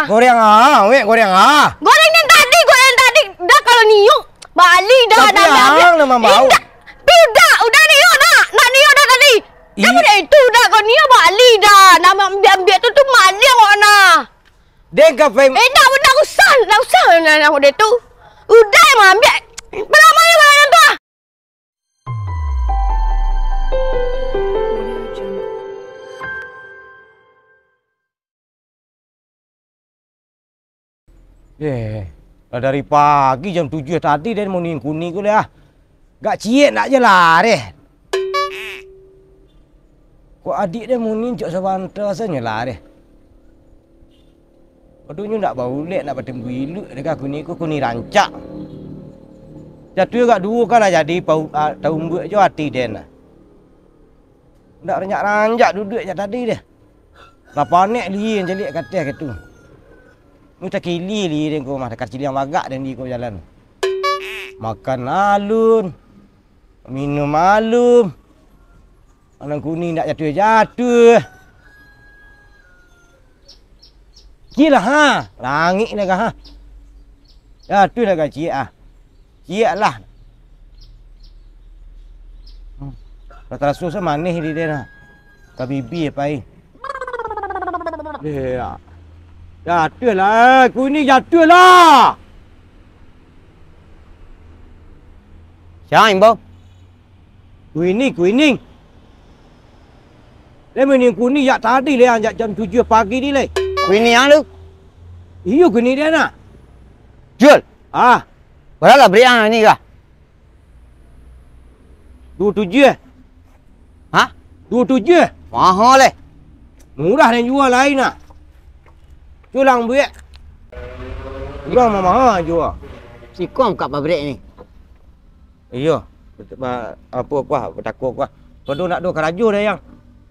Goreng wek goreng Goreng yang tadi. Dah kalau niuk balik dah. Tapi yang memang bau. Udah niuk dah. Nak niuk dah tadi. Dah pada itu dah kau niuk balik dah. Nama ambil tu mali kau nak. Dia kafe. Dah usah nak udah tu. Udah yang ambil. Beramanya barang tu. Dari pagi jam 7 tadi dia mau kuning ku lah. Gak cie nak je lah deh. Kok adik dia mau cok sebantar saja lah deh. Aduhnya nak bau lek nak bertemu ilu dekat kuning rancak. Jatuh gak dua kan lah jadi tahu buat je hati dia nak. Nak ranjak duduk je tadi dia. Lah panik li yang jelik kata gitu. Mu tak kili li dia ko mah dekat cili yang bagak dan di ko jalan. Makan alun. Minum alum. Anak kuning nak jatuh. Gila ha. Langit dah ha. Jatuh dah kan cik ah. Cik lah. Rata susah manis dia dah. Ka bibi apa ai. Dia. Jatuh lah, kuning jatuh lah. Siang bang. Kuning. Dia mening kuning jak tadi le jam 7 pagi ni le. Kuning yang tu? Iyo kuning dia nak. Jual? Berapa beri yang ni kah? 27. Hah? 27. Mahal le. Murah dan jual lain nak. Culang buat. Jual mahal jual. Si kau kat pabrik ni. Iyo. Apa takut apa. Kalau nak do keraju dah yang.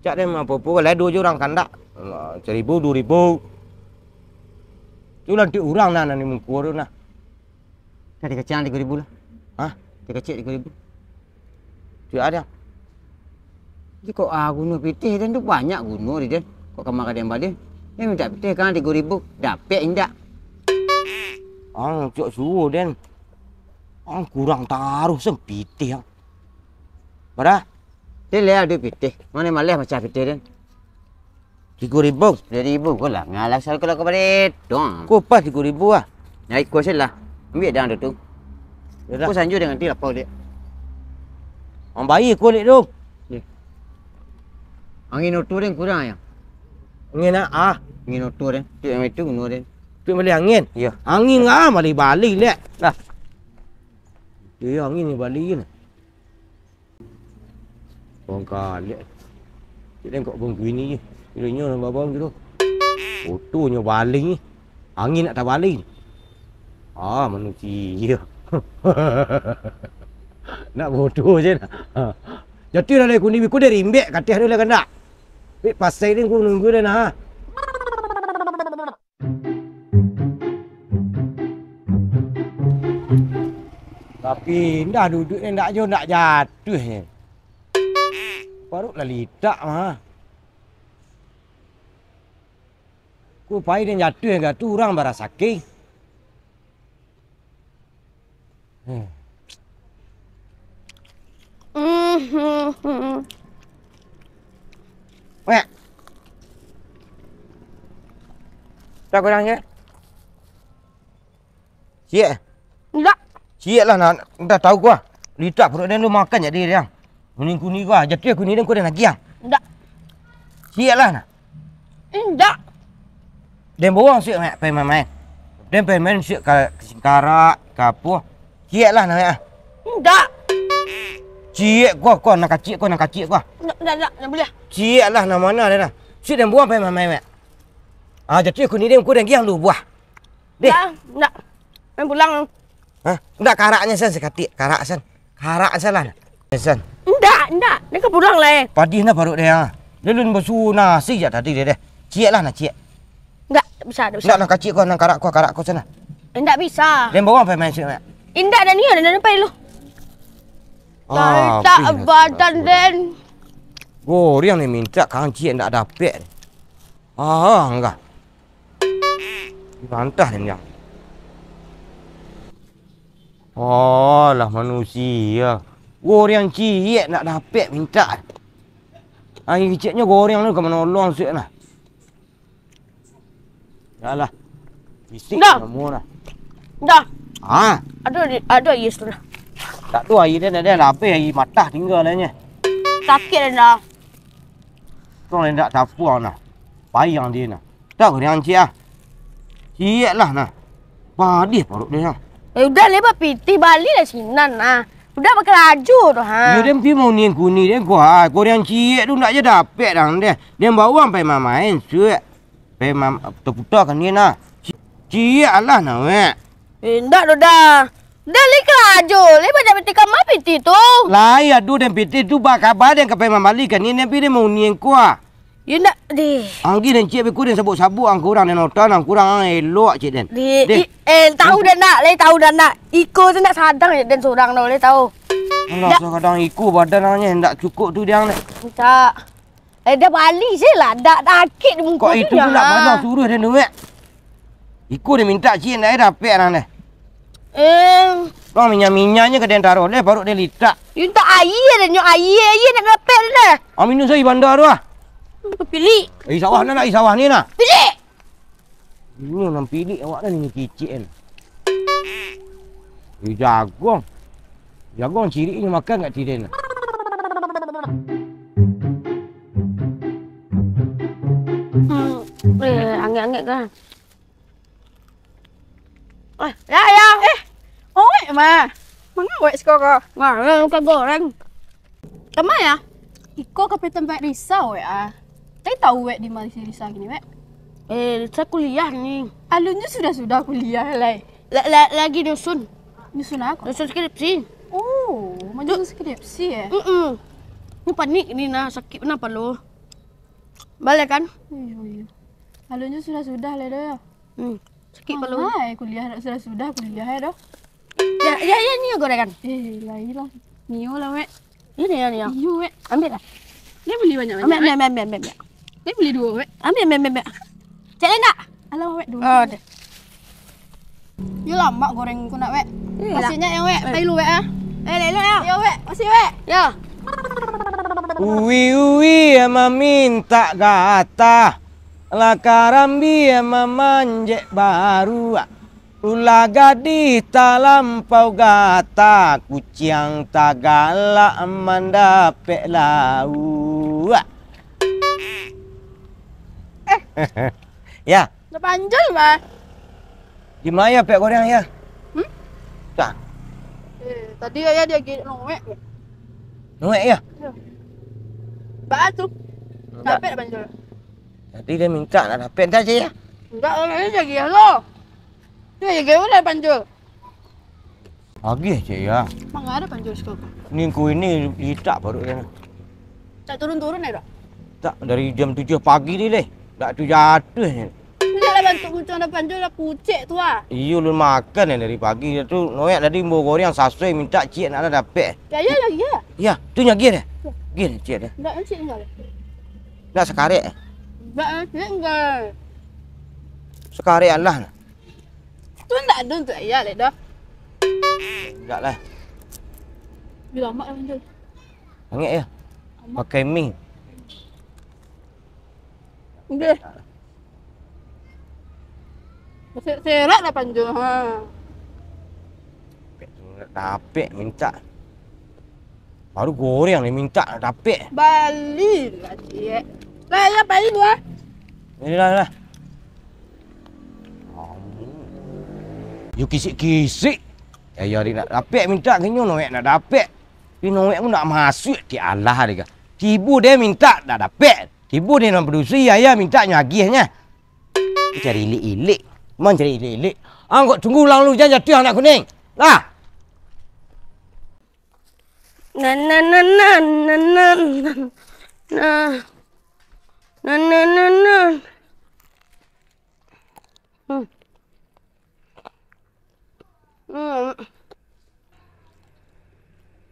Cak dia apa-apa lah do je orang kandak. 1,000 2,000. Culang tu orang nak ni mengkur tu nak. Tadi kecil 3,000 lah. Hah? Dia kecil 3,000. Tu ada. Jadi kau guna pitih dan tu banyak guna dia. Kau kamar kadang balik. Dia minta pitih kan 3,000. Dapat indak. Cok suruh dan. Kurang taruh sempitih. Berapa? Dia lihat dia pitih. Mana malah macam pitih dan. 3,000. 2,000 kau lah. Ngalah selalu kalau kau balik. Dong. Kau pas 3,000 lah. Naik kau lah. Ambil dah tu. Kau sanjur dengan dia lapau dia. Orang bayi kau lihat tu. Angin otor dia kurang ya. Angin nak Angin otor dia. Tu yang itu guna dia. Tu balik angin. Ya. Angin balik lihat. Lah. Dia angin ni balik ni. Orang kali. Dia tengok bang ni. Kiranya nak babang gitu. Fotonya baling ni. Angin nak tak baling. Manusia. Nak bodoh je nak. Jadi dah le kuning ku dari imbek katih dia lah kan tak. Pasai ni ku nunggu dah nah. Tapi dah duduk ni nak jatuh ni. Baru lah lidak mah. Ku pai dia jatuh enggak tu orang barasake. Weh. Tak kurang ya? Cik. Enggak. Cik lah nak dah tahu gua. Lidak perut dia lu makan jadi dia. Kuning gua, jatuh kuning dia kau dah nak giang. Enggak. Cik lah nak. Enggak. Dia bawang siap main. Dia main siap ke singkarak, ke apa. Cik lah nak. Enggak. Cik gua nak kacik gua. Enggak boleh. Cik lah nak mana dia nak. Siap dia buang main. Jatuh kuning dia kau dah giang lu buah. Deh. Enggak. Main pulang. Enggak karaknya san sekati. Karak san lah. San. Enggak. Dia ke pulang lah. Padi na baru dia. Dia lun bersu nasi je tadi dia. Cik lah nak cik. Enggak bisa. Enggak nak kacik kau nak karak kau sana. Enggak bisa. Dia bawa apa main sini? Enggak dan dia dan sampai lu. Tak badan den. Dia ni minta kang cik enggak dapat. Enggak. Bantah dia. Oh lah manusia. Goreng ciek nak dapat minta. Hari kecilnya goreng tu kau menolong sikit lah. Dah lah. Bisik semua lah. Dah. Ha? Ada yes tu dah. Tak tu air dia dah lapis air matah tinggal lahnya. Sakit dah. Kau ni tak tapau nah. Payang dia nah. Tak goreng ciek ah. Ciek lah nah. Padih perut dia nah. Udah lepas piti balik dah sinan nah. Udah pakai laju tu ha. Ya dia pergi mau ni kuni dia kau ha. Goreng ciek tu nak je dapat dah dia. Dia bawa sampai main suat. Sampai putar kan dia nah. Ciek lah nah weh. Endak tu dah. Dah lek laju. Lepas dah piti kamar piti tu. Lah ya tu dan piti tu bak kabar dia sampai balik kan ni pergi dia mau ni kau. You nak di. Anggi dan cik berku dan sabuk-sabuk ang kurang dan notan ang kurang elok cik dan. Tahu dah nak, tahu dah nak. Iko tu nak sadang je dan seorang dah le tahu. Alah kadang iku badannya hendak cukup tu dia ni. Tak. Dah balik je lah. Dak sakit muka kok itu pula badan suruh dia duit. Iku dia minta cik nak dapat orang ni. Kau minyak-minyaknya ke dia taruh le baru dia litak. You tak air dah nyok air nak dapat dah. Minum saya bandar tu ah. Pilih. Sawah nak sawah ni nak. Pilih. Ini nak pilih awak dah ni kicik kan. Jagung. Jagung cirinya makan kat tidan. Angin-angin kan. Ya. Oi mà. Mana wek sekarang? Ngarang kan goreng. Temai ya? Iko ke tempat risau ya? Tapi tahu wek di mana si risau gini wek? Saya kuliah ni. Alunnya sudah kuliah lah. Lagi nyusun. Nyusun aku? Nyusun skripsi. Oh, menyusun skripsi ya? Ni panik ni nah sakit kenapa lo? Balik kan? Iya. Alunnya sudah lah dah. Sakit perlu. Hai, kuliah sudah kuliah ya dah. Ya ni gorengan. Lah. Nio lah wek. Ini ya. Iya wek. Ambil lah. Dia beli banyak-banyak. Ambil. Dia beli 2 wek. Ambil. Cek lain tak? Alah wek 2. Oh, deh. Ya lama goreng ku nak wek. Masihnya yang wek. Pai lu wek ah. Lelok ya. Ya wek, masih wek. Ya. Uwi ama minta gata. La karambi ama manjek baru. Ulah gadih talampau gata. Kuciang tagala mandapek lau. Ya. Dah panjang mah. Di mana pek goreng ya? Tak. Tadi ayah dia gigit nowek. Nuek ya? Batu. Dapat dah panjang. Tadi dia minta nak dapat dah je ya. Enggak, dia jadi lo. Dia jadi udah panjang. Agih je ya. Mang ada panjang sekarang. Ni ku ini litak baru dia. Tak turun-turun ya, Dok? Tak dari jam 7 pagi ni leh. Tak tu jatuh ni. Dia lah bantu muncul ada panjang lah pucik tu ah. Iyo lu makan dari pagi tu. Noyak tadi mau goreng sasoi minta cik nak dapat. Ya lagi ya. Ya, tu nyagir dia. Gir cik dia. Enggak cik enggak. Nak sekarek. Enggak, enggak. Sekarek Allah. Tu enggak ada untuk ayah leh dah. Enggak lah. Bila mak panjang. Angit ya. Pakai mie. Okey. Serak lah panjang ha. Dapat minta. Baru goreng ni minta dapat. Bali lah cik. Lah ya bali dua. Ini lah. You kisik-kisik. Ya dia nak dapat minta kenyo noek nak dapat. Tapi noek pun nak masuk di Allah dia. Tibu dia minta nak dapat. Tibu dia nak produksi ya minta nyagihnya. Cari ilik-ilik. Man cari ilik-ilik. Kau tunggu ulang lu jangan jatuh anak kuning. Lah.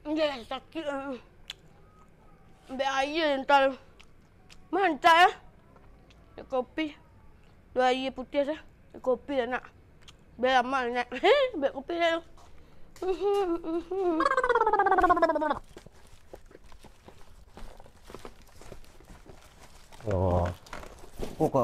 Dia sakit. Ambil air entar. Mantap ya. Kopi. 2 air putih sah. Kopi dah nak. Biar amal nak. Biar kopi dah. Oh. Kok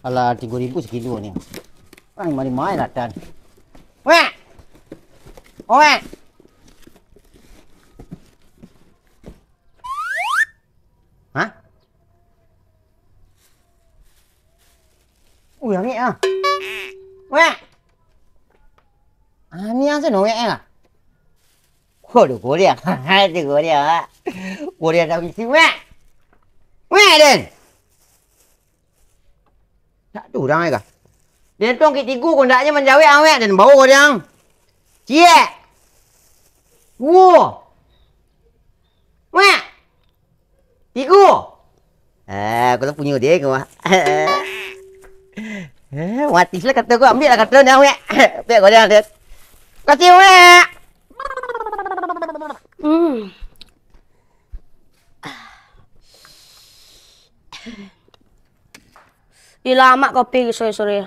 ala 3.000 sekilo ni. Ang mari-mari latan. Weh. Oe. Hah? Yang ni ah. Weh. Ni yang senang ah. Waduh, Korea. Itu Korea. Korea dah mesti weh. Weh Den. Tak tu orang ai kah? Dia tong kit tigu kau ndaknya menjawab awak dan bau kau yang. Cie. Wo. Weh. Tigu. Kau tak punya dia kau. Watislah kata kau ambil lah kata ni awak. Biar kau dia. Kasih awak. Lama kopi sore-sore.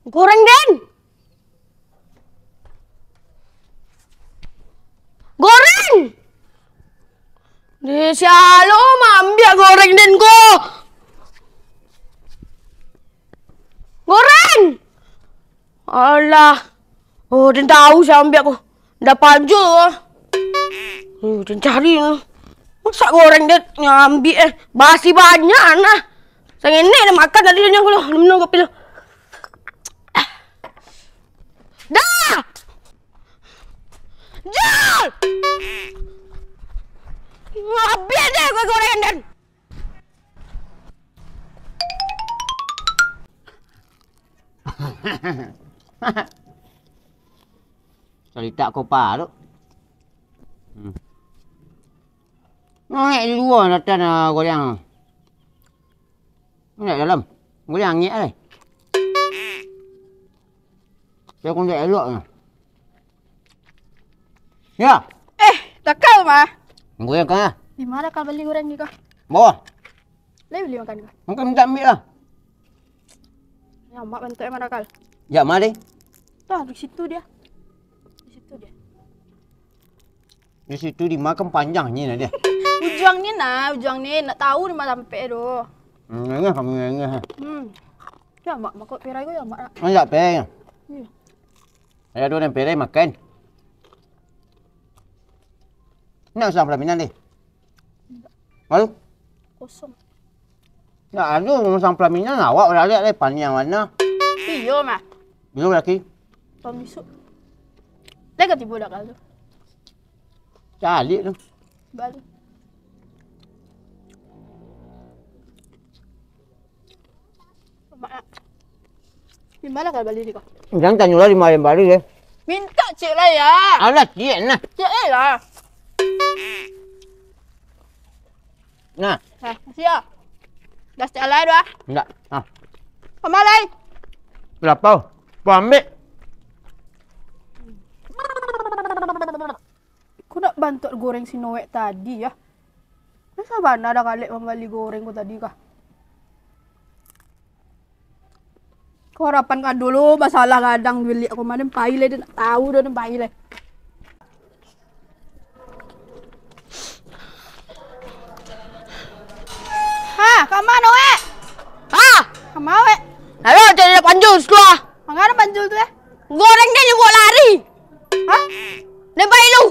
Goreng Den. Goreng. Dia selalu ambil goreng Den ko. Goreng. Alah. Oh, dia tahu saya ambil aku. Dah panjul. Dia cari. Masak goreng dia ambil. Basi banyak nah. Saya ini dah makan tadi dia aku. Minum kopi lu. Dah. Jal. Habis deh gue goreng dan. Cerita kopa tu. Ngek di luar latan goreng. Ngek dalam. Goreng ngek ni. Saya kau ngek elok ni. Ya. Takal mah. Goreng kan? Di mana kau beli goreng ni kau? Bawah. Lagi beli makan kau. Makan minta ambil lah. Ya, mak bantu mana kal? Ya, mari. Dah di situ dia. Di situ dia. Di situ dimakan panjangnya dia. Ujung ni nak tahu di mana sampai tu. Ngeh kamu ngeh. Ya, mak kau perai kau ya mak. Enggak perai. Iya. Ada dua yang perai makan. Nak usah pelaminan deh. Malu? Kosong. Nak ada usah pelaminan awak dah lihat panjang mana. Iya mah. Belum lagi. Tahun besok. Lagi tiba dah kal tu. Calik tu. Balik. Mak. Di mana kal balik ni kau? Jangan tanya lah di mana balik deh. Minta cik lah ya. Alah, cik nah. Cik lah. Nah. Masih ya. Dah setiap lain dah. Enggak. Ah. Kamu lain. Berapa? Kau ambil. Aku nak bantu goreng si Noek tadi ya. Masa mana ada kali membeli goreng ku tadi kah? Kau harapan kan dulu masalah kadang beli aku mana pai le dia nak tahu dah pai le. Ha, kamu Noek? Ha? Kamu Noek? Ayo jadi panjul sekolah. Mangana panjul tu ya? Goreng dia juga lari. Hah? Nampak lu?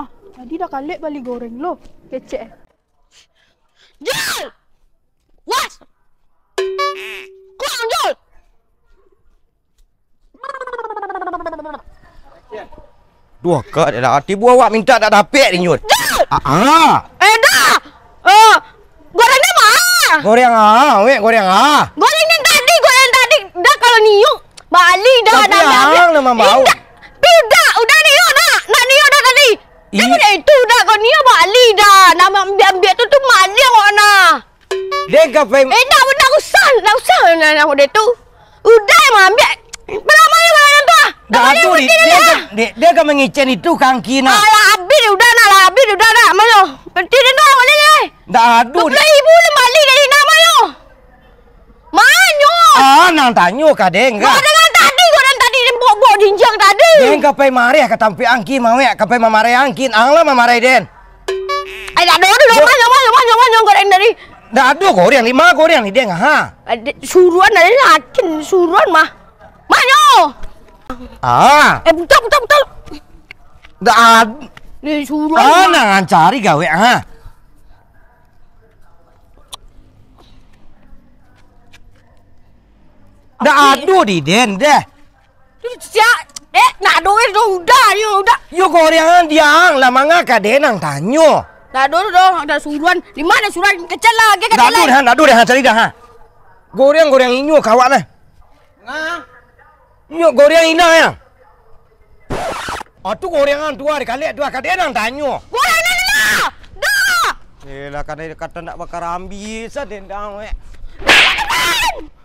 Ah, tadi dah kali beli goreng lo. Kecek. Jul! Was! Kurang Jul! Dua kat dah hati buah awak minta tak dapat ni Jul. Jul! Ah. Dah! Gorengnya mah? Goreng weh goreng Goreng yang tadi. Dah kalau niuk balik dah. Tapi hang nama bau. Tidak, udah niuk dah. Nak niuk dah tadi. Kamu dah itu dah kau niuk balik dah. Nama ambil tu mali kau nak. Dia kafe. Dah usah. Nak dia tu. Udah yang ambil. Berapa yang tu? Dah aduh dia kan mengicen itu kangki nak. Alah habis udah nak lah, habis udah nak. Mana? Berhenti dia nak mana ni? Dah aduh. Kepala ibu ni balik dari nak mana? Mana? Nang tanyo ka deng Kau ka. dengan tadi dia bok-bok jinjang tadi. Deng ka pai mareh ka tampi angki mawe ka pai mamare angkin. Angla mamare den. Ai dah dulu mana goreng dari. Dah aduh goreng lima goreng ni deng ha. Suruhan ada yakin suruhan mah. Mana? Betul. Dah Ni suruhan. nangan cari gawe ha. Dah aduh di den deh. Nak duit udah. Yo gorengan diang lah manga ka denang tanyo. Dah dulu dong, ada suruhan. Di mana suruhan kecil lagi Dah aduh deh ha cari dah ha. Goreng inyo kawan lah. Inyo goreng ina ya. Atu gorengan dua ka denang tanyo. Goreng ni lah. Dah. Yelah kata nak bakar ambil sa dendang we. Dah.